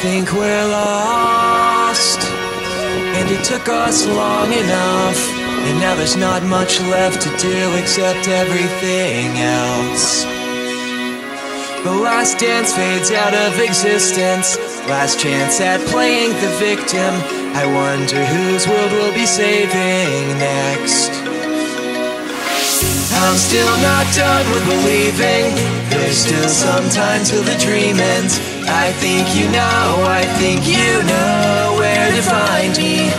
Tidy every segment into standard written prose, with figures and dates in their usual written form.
think we're lost, and it took us long enough, and now there's not much left to do except everything else. The last dance fades out of existence, last chance at playing the victim. I wonder whose world we'll be saving next. I'm still not done with believing there's still some time till the dream ends. I think you know where to find me.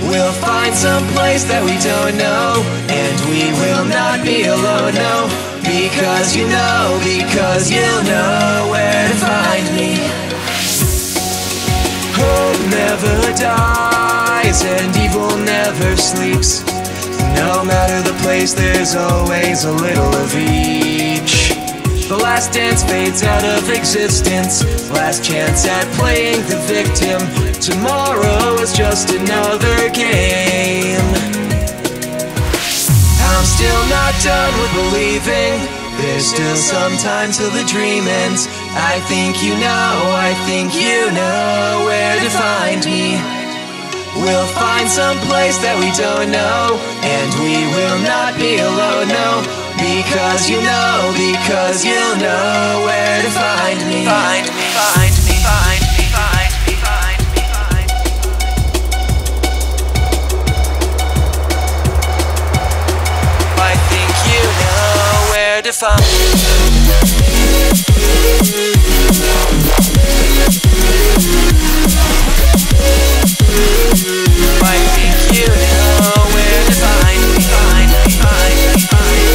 We'll find some place that we don't know, and we will not be alone, no. Because you know where to find me. Hope never dies and evil never sleeps. No matter the place, there's always a little of each. The last dance fades out of existence, last chance at playing the victim. Tomorrow is just another game. I'm still not done with believing there's still some time till the dream ends. I think you know where to find me. We'll find some place that we don't know, and we will not be alone, no. Because you know where to find me. Find me, find me, find me, find me, find me, find me. I think you know where to find me. I think you know where to find me, find me, find me, find me.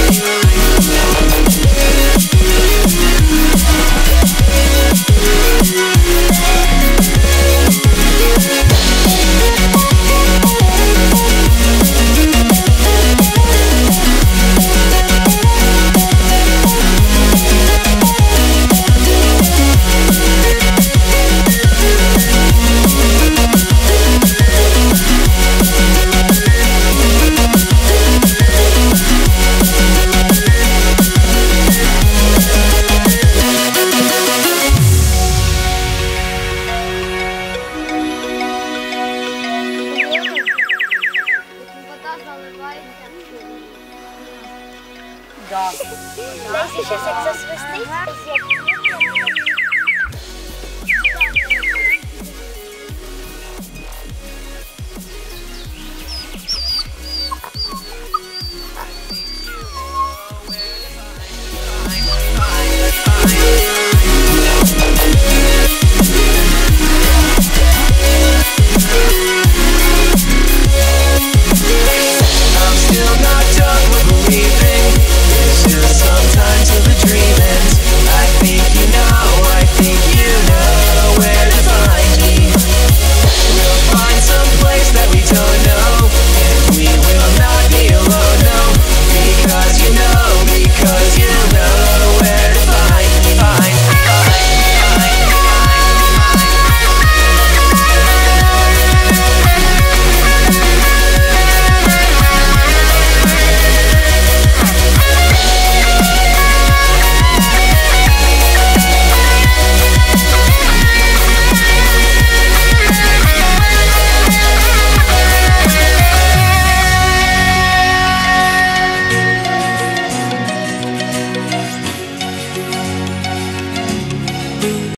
Deze is je succesvol steeds.